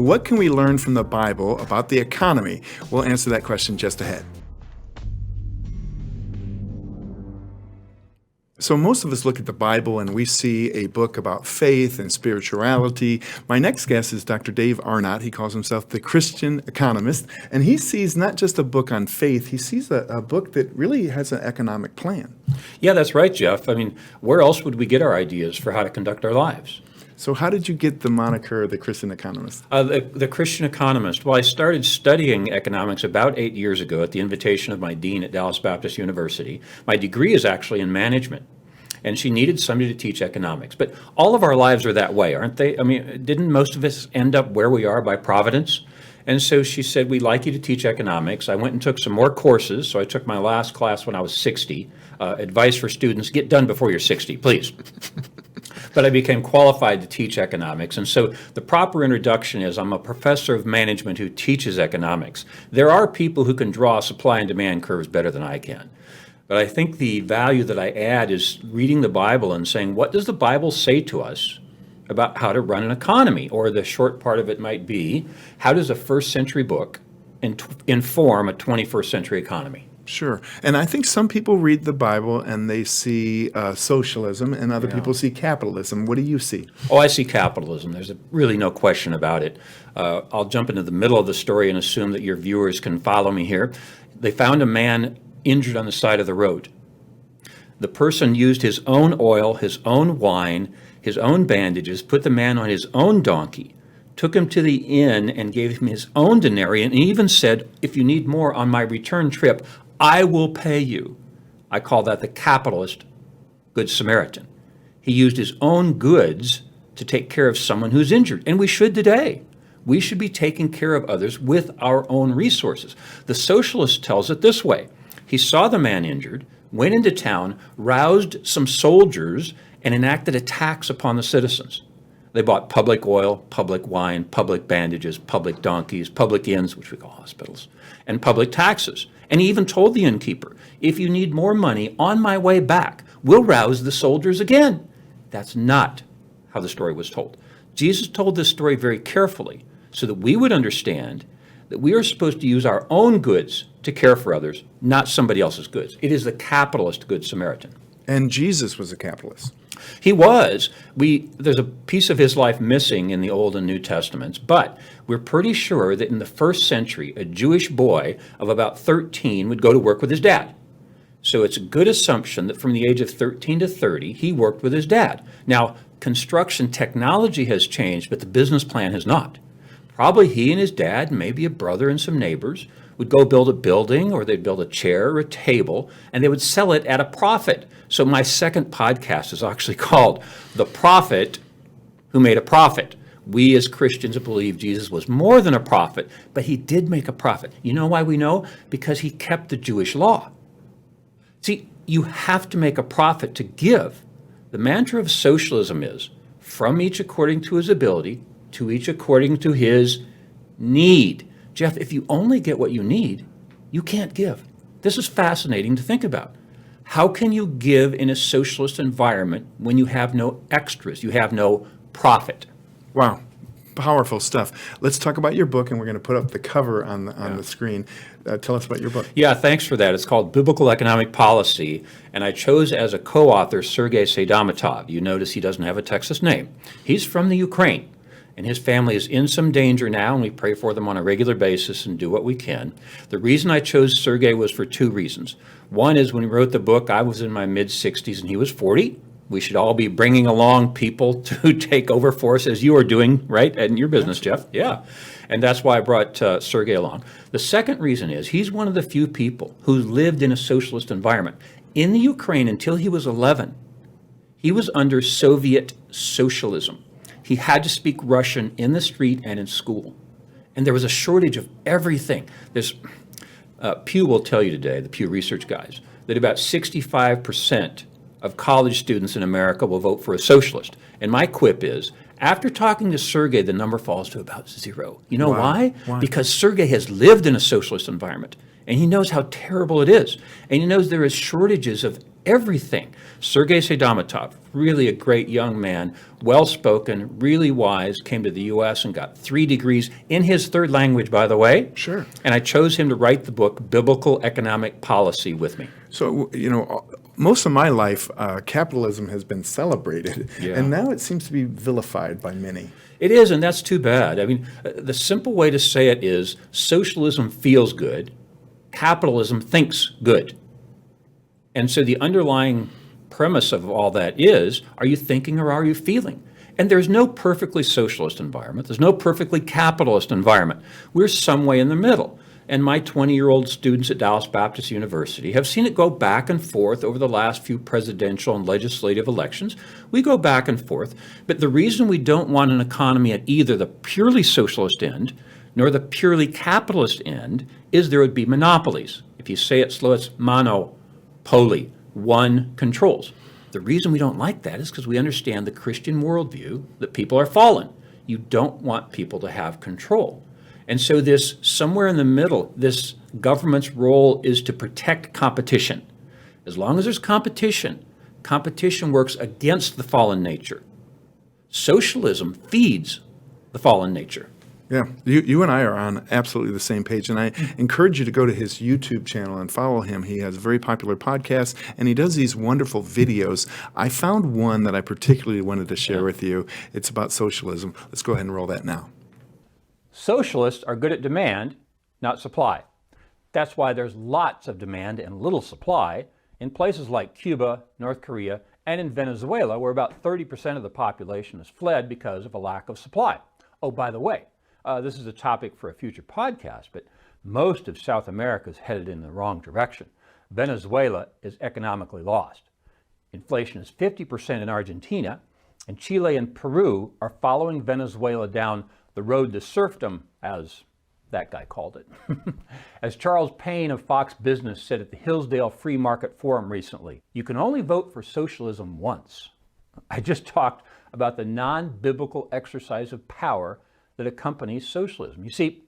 what can we learn from the Bible about the economy? We'll answer that question just ahead. So most of us look at the Bible and we see a book about faith and spirituality. My next guest is Dr. Dave Arnott. He calls himself the Christian Economist, and he sees not just a book on faith, he sees a book that really has an economic plan. Yeah, that's right, Jeff. I mean, where else would we get our ideas for how to conduct our lives? So how did you get the moniker the Christian Economist? The Christian Economist. Well, I started studying economics about 8 years ago at the invitation of my dean at Dallas Baptist University. My degree is actually in management, and she needed somebody to teach economics. But all of our lives are that way, aren't they? I mean, didn't most of us end up where we are by providence? And so she said, we'd like you to teach economics. I went and took some more courses. So I took my last class when I was 60. Advice for students, get done before you're 60, please. But I became qualified to teach economics. And so the proper introduction is I'm a professor of management who teaches economics. There are people who can draw supply and demand curves better than I can. But I think the value that I add is reading the Bible and saying, what does the Bible say to us about how to run an economy? Or the short part of it might be, how does a first century book inform a 21st century economy? Sure. And I think some people read the Bible and they see socialism, and other people see capitalism. What do you see? Oh, I see capitalism. There's really no question about it. I'll jump into the middle of the story and assume that your viewers can follow me here. They found a man injured on the side of the road. The person used his own oil, his own wine, his own bandages, put the man on his own donkey, took him to the inn and gave him his own denarius, and even said, if you need more on my return trip, I will pay you. I call that the capitalist Good Samaritan. He used his own goods to take care of someone who's injured, and we should today. We should be taking care of others with our own resources. The socialist tells it this way. He saw the man injured, went into town, roused some soldiers, and enacted a tax upon the citizens. They bought public oil, public wine, public bandages, public donkeys, public inns, which we call hospitals, and public taxes. And he even told the innkeeper, if you need more money on my way back, we'll rouse the soldiers again. That's not how the story was told. Jesus told this story very carefully so that we would understand that we are supposed to use our own goods to care for others, not somebody else's goods. It is the capitalist Good Samaritan. And Jesus was a capitalist. He was. There's a piece of his life missing in the Old and New Testaments, but we're pretty sure that in the first century, a Jewish boy of about 13 would go to work with his dad. So it's a good assumption that from the age of 13 to 30, he worked with his dad. Now, construction technology has changed, but the business plan has not. Probably he and his dad, maybe a brother and some neighbors, would go build a building, or they'd build a chair or a table, and they would sell it at a profit. So my second podcast is actually called The Prophet Who Made a Profit. We as Christians believe Jesus was more than a prophet, but he did make a profit. You know why we know? Because he kept the Jewish law. See, you have to make a profit to give. The mantra of socialism is, from each according to his ability, to each according to his need. Jeff, if you only get what you need, you can't give. This is fascinating to think about. How can you give in a socialist environment when you have no extras, you have no profit? Wow, powerful stuff. Let's talk about your book, and we're going to put up the cover on the screen. Tell us about your book. Yeah, thanks for that. It's called Biblical Economic Policy, and I chose as a co-author Sergei Seidamatov. You notice he doesn't have a Texas name. He's from the Ukraine. And his family is in some danger now, and we pray for them on a regular basis and do what we can. The reason I chose Sergei was for two reasons. One is when he wrote the book, I was in my mid-60s and he was 40. We should all be bringing along people to take over for us, as you are doing, right, in your business, Jeff? Yeah. And that's why I brought Sergei along. The second reason is he's one of the few people who lived in a socialist environment. In the Ukraine, until he was 11, he was under Soviet socialism. He had to speak Russian in the street and in school. And there was a shortage of everything. Pew will tell you today, the Pew Research guys, that about 65% of college students in America will vote for a socialist. And my quip is, after talking to Sergei, the number falls to about 0. You know why? Because Sergei has lived in a socialist environment, and he knows how terrible it is. And he knows there is shortages of everything. Sergei Seidamatov, really a great young man, well-spoken, really wise, came to the U.S. and got 3 degrees in his third language, by the way. Sure. And I chose him to write the book, Biblical Economic Policy, with me. So, most of my life, capitalism has been celebrated, and now it seems to be vilified by many. It is, and that's too bad. I mean, the simple way to say it is socialism feels good, capitalism thinks good. And so the underlying premise of all that is, are you thinking or are you feeling? And there's no perfectly socialist environment. There's no perfectly capitalist environment. We're some way in the middle. And my 20-year-old students at Dallas Baptist University have seen it go back and forth over the last few presidential and legislative elections. We go back and forth. But the reason we don't want an economy at either the purely socialist end nor the purely capitalist end is there would be monopolies. If you say it slow, it's monopoly. One controls. The reason we don't like that is because we understand the Christian worldview that people are fallen. You don't want people to have control. And so this, somewhere in the middle, this government's role is to protect competition. As long as there's competition, competition works against the fallen nature. Socialism feeds the fallen nature. Yeah, you and I are on absolutely the same page, and I encourage you to go to his YouTube channel and follow him. He has a very popular podcast, and he does these wonderful videos. I found one that I particularly wanted to share with you. It's about socialism. Let's go ahead and roll that now. Socialists are good at demand, not supply. That's why there's lots of demand and little supply in places like Cuba, North Korea, and in Venezuela, where about 30% of the population has fled because of a lack of supply. Oh, by the way, this is a topic for a future podcast, but most of South America is headed in the wrong direction. Venezuela is economically lost. Inflation is 50% in Argentina, and Chile and Peru are following Venezuela down the road to serfdom, as that guy called it. As Charles Payne of Fox Business said at the Hillsdale Free Market Forum recently, you can only vote for socialism once. I just talked about the non-biblical exercise of power that accompanies socialism. You see,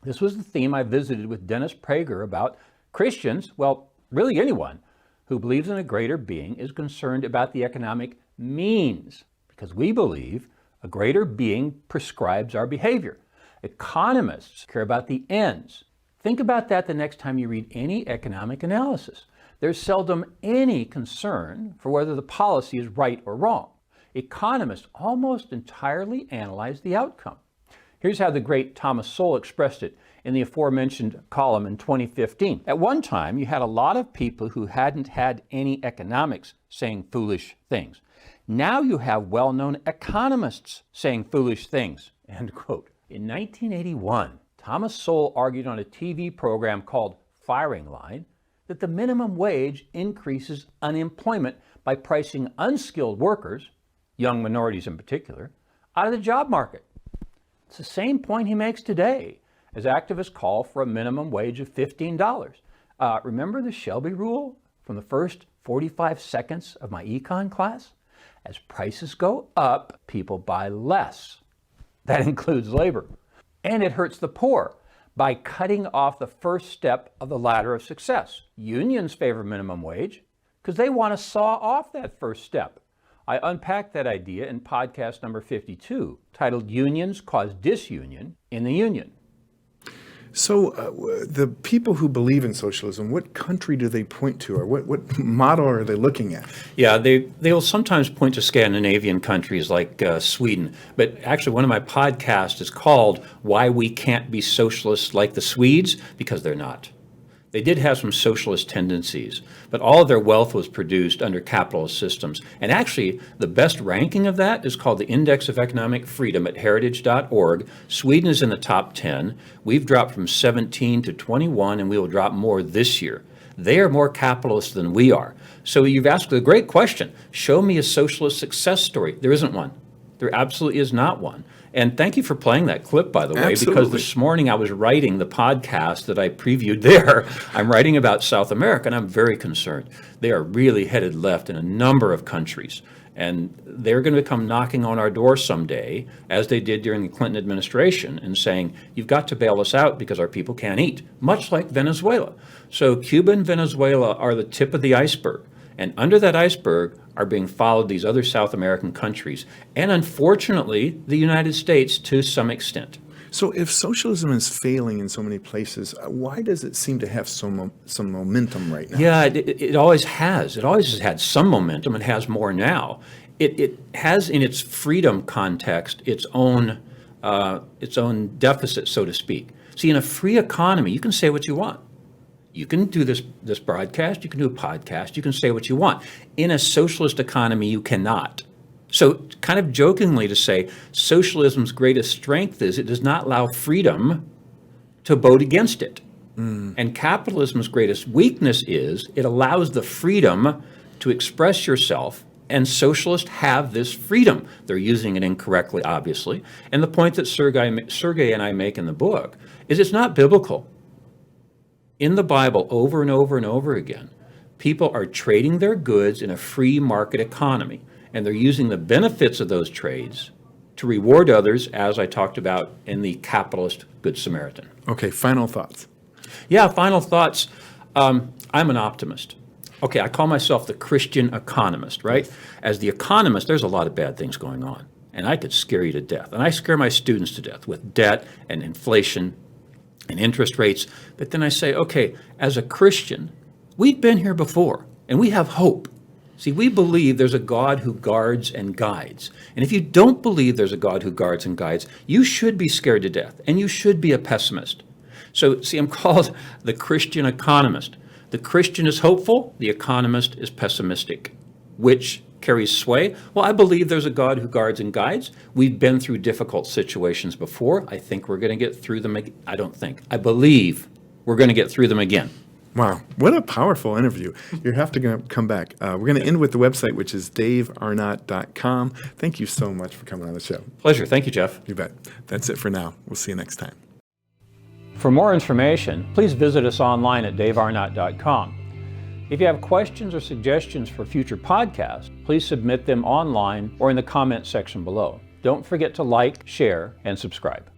this was the theme I visited with Dennis Prager about Christians, well, really anyone who believes in a greater being is concerned about the economic means, because we believe a greater being prescribes our behavior. Economists care about the ends. Think about that the next time you read any economic analysis. There's seldom any concern for whether the policy is right or wrong. Economists almost entirely analyze the outcome. Here's how the great Thomas Sowell expressed it in the aforementioned column in 2015. At one time, you had a lot of people who hadn't had any economics saying foolish things. Now you have well-known economists saying foolish things, end quote. In 1981, Thomas Sowell argued on a TV program called Firing Line that the minimum wage increases unemployment by pricing unskilled workers, young minorities in particular, out of the job market. It's the same point he makes today as activists call for a minimum wage of $15. Remember the Shelby rule from the first 45 seconds of my econ class? As prices go up, people buy less. That includes labor. And it hurts the poor by cutting off the first step of the ladder of success. Unions favor minimum wage because they want to saw off that first step. I unpacked that idea in podcast number 52, titled Unions Cause Disunion in the Union. So the people who believe in socialism, what country do they point to, or what model are they looking at? Yeah, they will sometimes point to Scandinavian countries like Sweden. But actually, one of my podcasts is called Why We Can't Be Socialists Like the Swedes, because they're not. They did have some socialist tendencies, but all of their wealth was produced under capitalist systems. And actually, the best ranking of that is called the Index of Economic Freedom at heritage.org. Sweden is in the top 10. We've dropped from 17 to 21, and we will drop more this year. They are more capitalist than we are. So you've asked a great question. Show me a socialist success story. There isn't one. There absolutely is not one. And thank you for playing that clip, by the way, because this morning I was writing the podcast that I previewed there. I'm writing about South America, and I'm very concerned. They are really headed left in a number of countries, and they're going to come knocking on our door someday, as they did during the Clinton administration, and saying, you've got to bail us out because our people can't eat, much like Venezuela. So Cuba and Venezuela are the tip of the iceberg. And under that iceberg are being followed these other South American countries, and unfortunately, the United States to some extent. So if socialism is failing in so many places, why does it seem to have some momentum right now? Yeah, it always has. It always has had some momentum. It has more now. It has in its freedom context its own deficit, so to speak. See, in a free economy, you can say what you want. You can do this broadcast, you can do a podcast, you can say what you want. In a socialist economy, you cannot. So kind of jokingly to say, socialism's greatest strength is it does not allow freedom to vote against it. And capitalism's greatest weakness is it allows the freedom to express yourself, and socialists have this freedom. They're using it incorrectly, obviously. And the point that Sergey and I make in the book is it's not biblical. In the Bible, over and over and over again, people are trading their goods in a free market economy, and they're using the benefits of those trades to reward others, as I talked about in the capitalist Good Samaritan. Okay, final thoughts. Yeah, final thoughts. I'm an optimist. Okay, I call myself the Christian Economist, right? As the economist, there's a lot of bad things going on, and I could scare you to death. And I scare my students to death with debt and inflation and interest rates. But then I say, okay, as a Christian, we've been here before, and we have hope. See, we believe there's a God who guards and guides. And if you don't believe there's a God who guards and guides, you should be scared to death, and you should be a pessimist. So, see, I'm called the Christian Economist. The Christian is hopeful, the economist is pessimistic. Which carries sway? Well, I believe there's a God who guards and guides. We've been through difficult situations before. I think we're going to get through them again. I don't think. I believe we're going to get through them again. Wow, what a powerful interview. You have to come back. We're going to end with the website, which is davearnott.com. Thank you so much for coming on the show. Pleasure. Thank you, Jeff. You bet. That's it for now. We'll see you next time. For more information, please visit us online at davearnott.com. If you have questions or suggestions for future podcasts, please submit them online or in the comments section below. Don't forget to like, share, and subscribe.